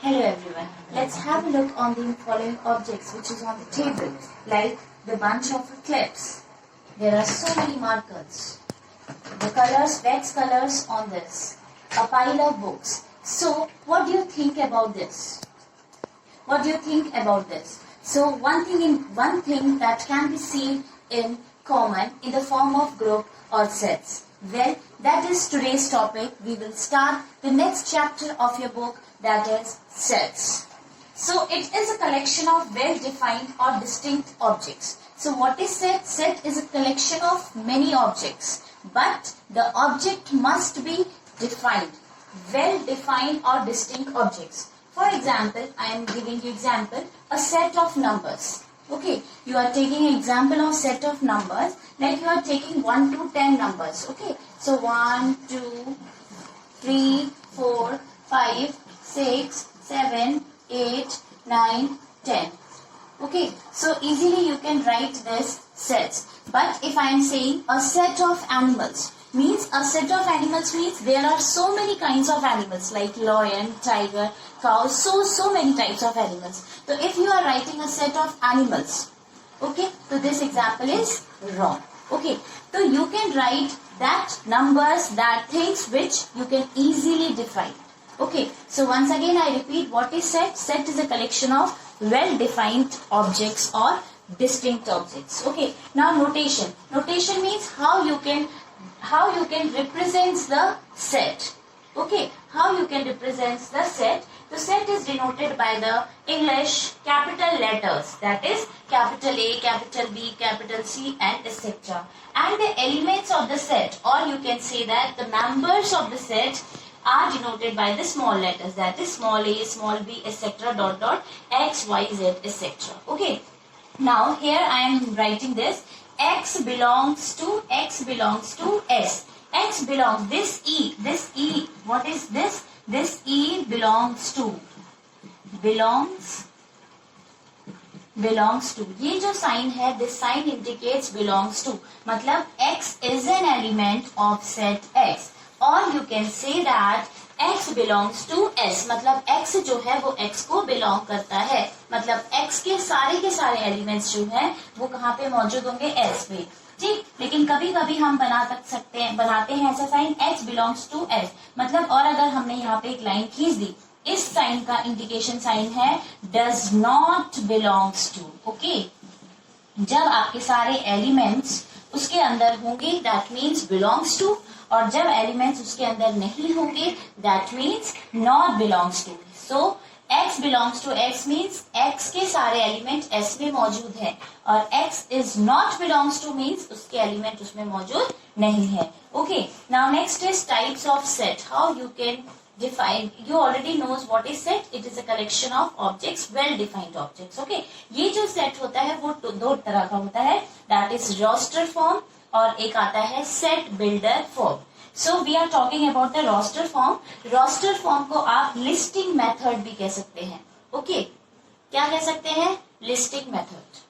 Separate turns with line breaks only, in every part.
Hello everyone. Let's have a look on the following objects which is on the table, like the bunch of clips. There are so many markers. The colors, wax colors on this. A pile of books. So, what do you think about this? What do you think about this? So, one thing that can be seen in common in the form of group or sets. Well, that is today's topic. We will start the next chapter of your book, that is sets. So, it is a collection of well-defined or distinct objects. So, what is set? Set is a collection of many objects, but the object must be defined. Well-defined or distinct objects. For example, I am giving you example, a set of numbers. Okay, you are taking example of set of numbers, like you are taking 1 to 10 numbers. Okay, so 1, 2, 3, 4, 5, 6, 7, 8, 9, 10. Okay, so easily you can write this sets. But if I am saying a set of animals, means a set of animals means there are so many kinds of animals like lion, tiger, cow, so many types of animals. So if you are writing a set of animals, okay, so this example is wrong. Okay, so you can write that numbers, that things which you can easily define. Okay, so once again I repeat, what is set? Set is a collection of well-defined objects or distinct objects. Okay, now notation. Notation means how you can represent the set. Okay, how you can represent the set. The set is denoted by the English capital letters, that is capital A, capital B, capital C and etc. And the elements of the set, or you can say that the members of the set are denoted by the small letters, that is small a, small b, etc. dot dot x, y, z, etc. Okay, now here I am writing this. X belongs to S. X belongs, this E, what is this? This E belongs to. ये जो sign है, this sign indicates belongs to. मतलब X is an element of set X. Or you can say that X belongs to S. मतलब X जो है वो X को belong करता है. मतलब X के सारे एलिमेंट्स जो हैं वो कहाँ पे मौजूद होंगे? S पे. ठीक, लेकिन कभी कभी हम बनाते हैं ऐसा sign X belongs to S. मतलब और अगर हमने यहाँ पे एक लाइन खींच दी, इस साइन का इंडिकेशन साइन है does not belongs to. Okay, जब आपके सारे एलिमेंट्स उसके अंदर होंगे that means belongs to, और जब एलिमेंट्स उसके अंदर नहीं होंगे that means not belongs to. So X belongs to X means X के सारे एलिमेंट S में मौजूद है, और X is not belongs to means उसके एलिमेंट उसमें मौजूद नहीं है. Okay, now next is types of set. How you can define? You already knows what is set. It is a collection of objects, well defined objects. Okay, ये जो set होता है वो दो तरह का होता है, that is roster form और एक आता है set builder form. So we are talking about the roster form. Roster form को आप listing method भी कह सकते हैं. Okay, क्या कह सकते हैं? Listing method.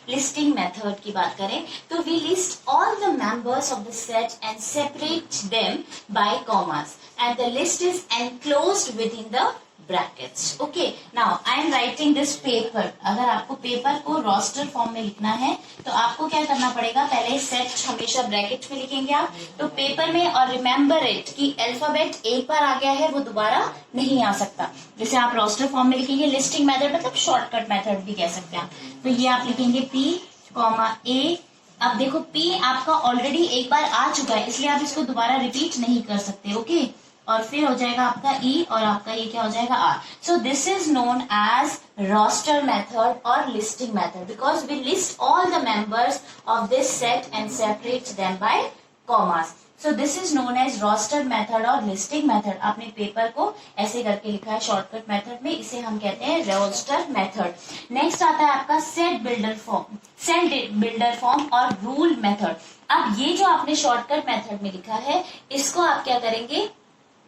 Listing method की बात करें तो we list all the members of the set and separate them by commas, and the list is enclosed within the brackets. Okay, now I am writing this paper. अगर आपको paper को roster form में लिखना है तो आपको क्या करना पड़ेगा? पहले सेट हमेशा ब्रैकेट में लिखेंगे आप तो पेपर में, और रिमेम्बर इट कि अल्फाबेट एक बार आ गया है वो दोबारा नहीं आ सकता. जैसे आप रोस्टर फॉर्म में लिखेंगे लिस्टिंग मेथड, मतलब शॉर्टकट मेथड भी कह सकते हैं. तो ये आप लिखेंगे P, A. अब देखो P आपका ऑलरेडी एक बार आ चुका है, इसलिए आप इसको दोबारा रिपीट नहीं कर सकते. ओके, और फिर हो जाएगा आपका E और आपका ये क्या हो जाएगा R. So this is known as roster method or listing method because we list all the members of this set and separate them by commas. So this is known as roster method or listing method. आपने paper को ऐसे करके लिखा है shortcut method में, इसे हम कहते हैं रोस्टर मेथड. नेक्स्ट आता है आपका सेट बिल्डर फॉर्म और रूल मेथड. अब ये जो आपने शॉर्टकट मेथड में लिखा है इसको आप क्या करेंगे?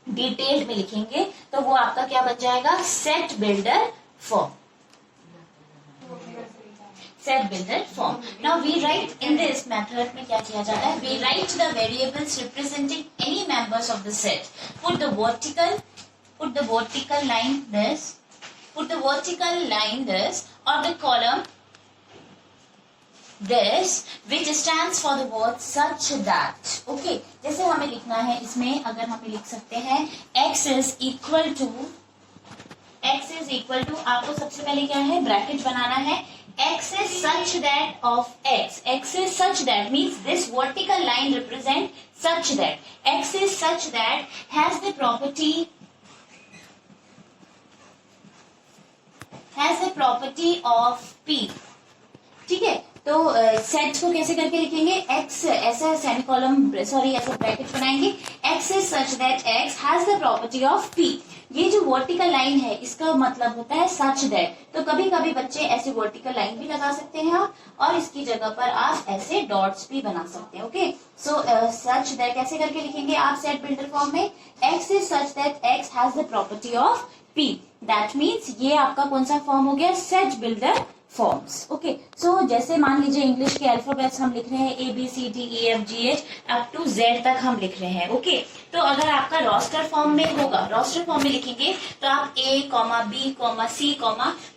डिटेल में लिखेंगे तो वो आपका क्या बन जाएगा? Set builder form. Set builder form. Now we write in this method में क्या किया जाता है? We write the variables representing any members of the set. Put the vertical put the vertical line this, put the vertical line this, or the column this, which stands for the word such that. Okay, जैसे हमें लिखना है इसमें, अगर हमें लिख सकते हैं x is equal to, आपको सबसे पहले क्या है, ब्रैकेट बनाना है. X is such that of x. X is such that means this vertical line represent such that. X is such that has the property of P. ठीक है, तो set को कैसे करके लिखेंगे, x ऐसा सेमीकोलन ऐसा ब्रैकेट बनाएंगे. X is such that x has the property of P. ये जो वर्टिकल लाइन है इसका मतलब होता है सच दैट. तो कभी कभी बच्चे ऐसे वर्टिकल लाइन भी लगा सकते हैं आप, और इसकी जगह पर आप ऐसे डॉट्स भी बना सकते हैं. ओके, सो सच दैट कैसे करके लिखेंगे आप सेट बिल्डर फॉर्म में, x is such that x has the property of p. That means ये आपका कौन सा फॉर्म हो गया, सेट बिल्डर फॉर्म्स. ओके, सो जैसे मान लीजिए इंग्लिश के अल्फाबेट्स हम लिख रहे हैं ABCDEFGH अप टू Z तक हम लिख रहे हैं. ओके, तो अगर आपका रोस्टर फॉर्म में होगा, रोस्टर फॉर्म में लिखेंगे तो आप A, B, C,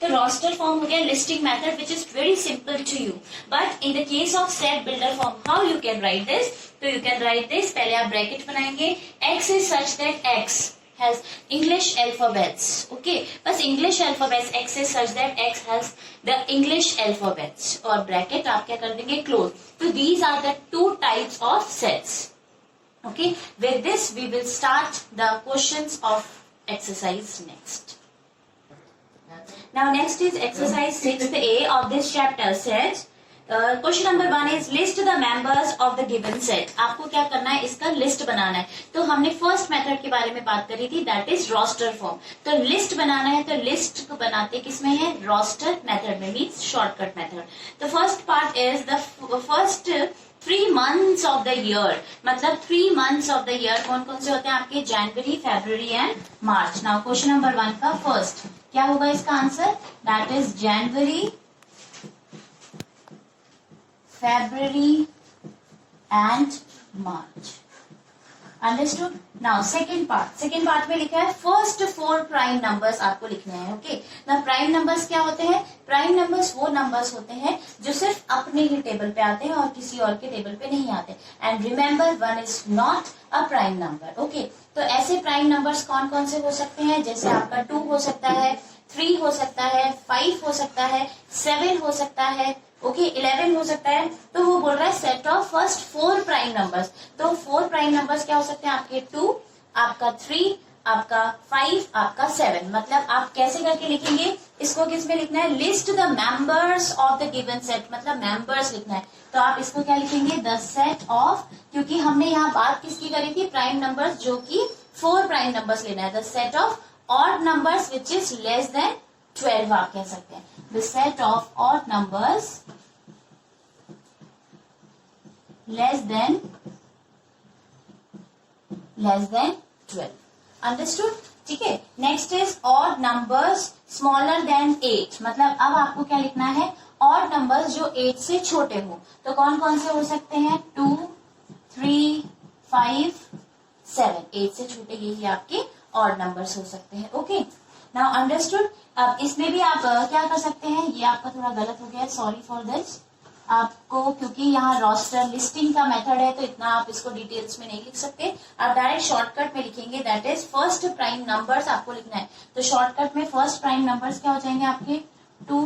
तो रोस्टर फॉर्म हो गया listing method which is very simple to you. But in the case of set builder form how you can write this, तो यू कैन राइट दिस, पहले आप ब्रैकेट बनाएंगे. X is such that X has English alphabets. Okay, बस English alphabets. X is such that X has the English alphabets. और bracket आप क्या कर देंगे, close. So these are the two types of sets. Okay, with this we will start the questions of exercise next. Now next is exercise 6A of this chapter. Says question number 1 is list the members of the given set. आपको क्या करना है, इसका list बनाना है. तो हमने first method के बारे में बात करी थी, दैट इज रोस्टर फॉर्म. तो लिस्ट बनाना है, तो लिस्ट को बनाते किसमें है, रोस्टर मेथड में, मीन्स शॉर्टकट मेथड. तो first part is the first 3 months of the year. मतलब 3 months ऑफ द ईयर कौन कौन से होते हैं आपके, जनवरी, फरवरी and March. Now question number 1 का फर्स्ट क्या होगा इसका answer, that is January, February and March. Understood? Now second part में लिखा है first 4 prime numbers आपको लिखने हैं. ओके, now prime numbers क्या होते हैं, prime numbers वो numbers होते हैं जो सिर्फ अपने ही टेबल पे आते हैं और किसी और के टेबल पे नहीं आते. And remember 1 is not a prime number. Okay, तो ऐसे prime numbers कौन कौन से हो सकते हैं, जैसे आपका 2 हो सकता है, 3 हो सकता है, 5 हो सकता है, 7 हो सकता है, ओके 11 हो सकता है. तो वो बोल रहा है set of first 4 prime numbers. तो 4 प्राइम नंबर्स क्या हो सकते हैं आपके, 2, आपका 3, आपका 5, आपका 7. मतलब आप कैसे करके लिखेंगे इसको, किस में लिखना है, list the members of the given set, मतलब मेंबर्स लिखना है. तो आप इसको क्या लिखेंगे, द सेट ऑफ, क्योंकि हमने यहाँ बात किसकी करी थी, प्राइम नंबर्स, जो कि 4 प्राइम नंबर्स लेना है. The set of odd numbers which is less than 12 आप कह सकते हैं. The set of odd numbers less than 12. Understood? ठीक है. Next is odd numbers smaller than 8. मतलब अब आपको क्या लिखना है, odd numbers जो 8 से छोटे हो. तो कौन कौन से हो सकते हैं, 2, 3, 5, 7. 8 से छोटे यही आपके odd numbers हो सकते हैं. Okay, now understood. अब इसमें भी आप क्या कर सकते हैं, ये आपका थोड़ा गलत हो गया है, सॉरी फॉर दिस. आपको क्योंकि यहाँ रोस्टर लिस्टिंग का मेथड है तो इतना आप इसको डिटेल्स में नहीं लिख सकते. आप डायरेक्ट शॉर्टकट में लिखेंगे, that is first prime numbers आपको लिखना है. तो शॉर्टकट में फर्स्ट प्राइम नंबर्स क्या हो जाएंगे आपके, 2,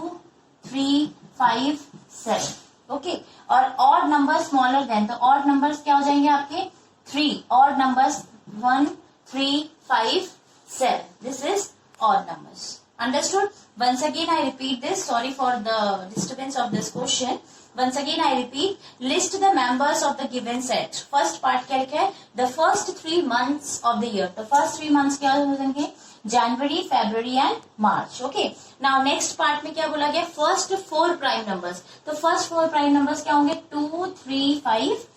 3, 5, 7. ओके, और ऑड नंबर स्मॉलर देन, तो ऑड नंबर्स क्या हो जाएंगे आपके, 3. Odd numbers 1, 3, 5, 7. This is odd numbers. Understood? Once again I repeat this. Sorry for the disturbance of this question. Once again I repeat. List the members of the given set. First part क्या लिखा है? The first 3 months of the year. तो first 3 months क्या हो जाएंगे? January, February and March. Okay. Now next part में क्या बोला गया? First 4 prime numbers. तो first 4 prime numbers क्या होंगे? 2, 3, 5,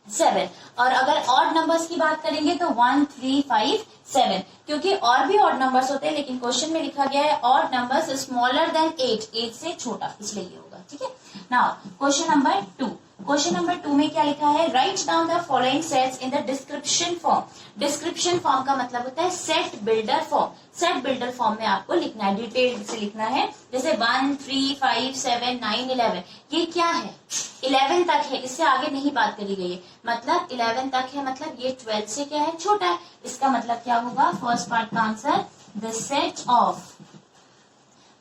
7. और अगर ऑड नंबर्स की बात करेंगे तो 1, 3, 5, 7. क्योंकि और भी ऑड नंबर्स होते हैं लेकिन क्वेश्चन में लिखा गया है ऑड नंबर्स स्मॉलर देन 8. 8 से छोटा, इसलिए ये होगा. ठीक है. Now question number 2. Question number 2 में क्या लिखा है, write down the following sets in the description form. Description form का मतलब होता है set builder form. Set builder form में आपको लिखना है, डिटेल से लिखना है। जैसे 1, 3, 5, 7, 9, 11, ये क्या है, 11 तक है, इससे आगे नहीं बात करी गई है, मतलब 11 तक है, मतलब ये 12 से क्या है, छोटा है। इसका मतलब क्या होगा, फर्स्ट पार्ट का आंसर, द सेट ऑफ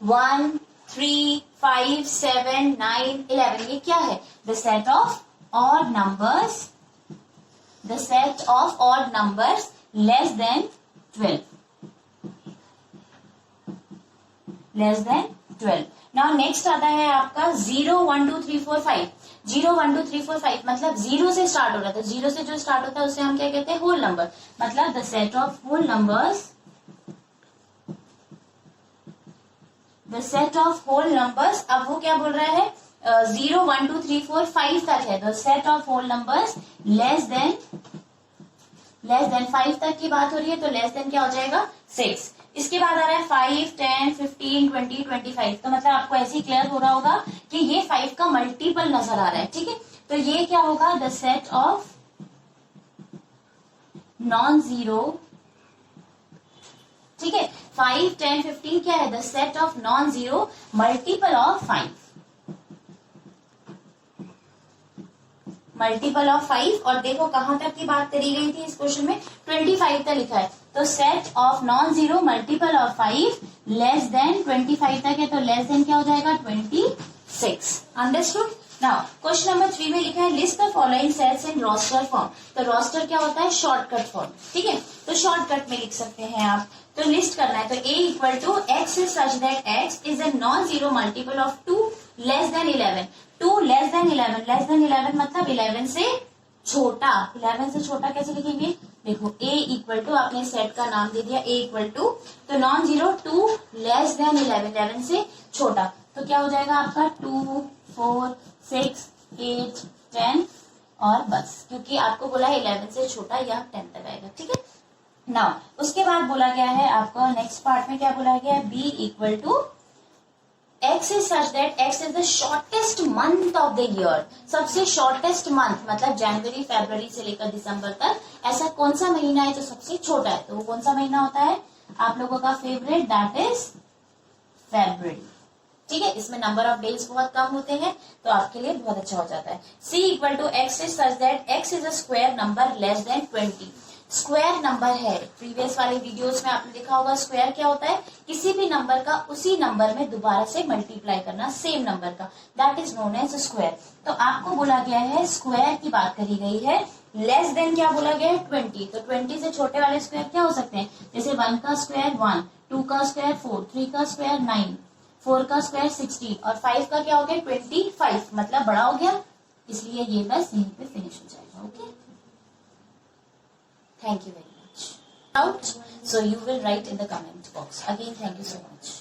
1, 3, 5, 7, 9, 11, ये क्या है, the set of odd numbers, the set of odd numbers less then 12, less than 12। Now next आता है आपका 0, 1, 2, 3, 4, 5। 0, 1, 2, 3, 4, 5 मतलब 0 से स्टार्ट हो रहा था, 0 से जो स्टार्ट होता है उसे हम क्या कहते हैं, होल नंबर, मतलब the set of whole numbers, the set of whole numbers. अब वो क्या बोल रहा है, 0, 1, 2, 3, 4, 5 तक है, the set of whole numbers less than 5 तक की बात हो रही है, तो लेस देन क्या हो जाएगा, 6। इसके बाद आ रहा है 5, 10, 15, 20, 25, तो मतलब आपको ऐसे ही क्लियर हो रहा होगा कि ये 5 का मल्टीपल नजर आ रहा है, ठीक है। तो ये क्या होगा, the set of non zero, ठीक है, 5, 10, 15 क्या है, the set of non zero multiple of 5, multiple of 5। और देखो कहां तक की बात करी गई थी इस क्वेश्चन में, 25 तक लिखा है, तो set of non zero multiple of 5 less than 25 तक है, तो लेस देन क्या हो जाएगा, 26। अंडरस्टूड। नाउ क्वेश्चन नंबर 3 में लिखा है, list the following sets in roster form. तो रोस्टर क्या होता है, शॉर्टकट फॉर्म, ठीक है, तो शॉर्टकट में लिख सकते हैं आप। तो लिस्ट करना है, तो a equal to x is such that x is a non zero multiple of 2 less than 11। 2 less than 11, less than 11 मतलब 11 से छोटा। 11 से छोटा कैसे लिखेंगे, देखो a इक्वल टू, आपने सेट का नाम दे दिया, a इक्वल टू, तो नॉन जीरो 2 लेस देन 11, 11 से छोटा, तो क्या हो जाएगा आपका 2, 4, 6, 8, 10 और बस, क्योंकि आपको बोला है 11 से छोटा या 10 तक आएगा, ठीक है। नाउ उसके बाद बोला गया है आपको नेक्स्ट पार्ट में क्या बोला गया है, b equal to x is such that x is the shortest month of the year. सबसे शॉर्टेस्ट मंथ मतलब जनवरी, फरवरी से लेकर दिसंबर तक ऐसा कौन सा महीना है जो सबसे छोटा है, तो वो कौन सा महीना होता है आप लोगों का फेवरेट, दैट इज फरवरी, ठीक है। इसमें नंबर ऑफ डेज बहुत कम होते हैं, तो आपके लिए बहुत अच्छा हो जाता है। c equal to x is such that x is a square number less than 20। Square number है, प्रीवियस वाले वीडियोस में आपने देखा होगा स्क्वायर क्या होता है, किसी भी नंबर का उसी नंबर में दोबारा से मल्टीप्लाई करना, सेम नंबर का, that is known as square. तो आपको बोला गया है स्क्वायर की बात करी गई है, लेस देन क्या बोला गया है, 20। तो 20 से छोटे वाले स्क्वायर क्या हो सकते हैं, जैसे 1 का स्क्वायर 1, 2 का स्क्वायर 4, 3 का स्क्वायर 9, 4 का स्क्वायर 16 और 5 का क्या हो गया 25, मतलब बड़ा हो गया, इसलिए ये बस यहीं पे फिनिश हो जाएगा। Okay, thank you very much. Out, so you will write in the comment box. Again, thank you so much.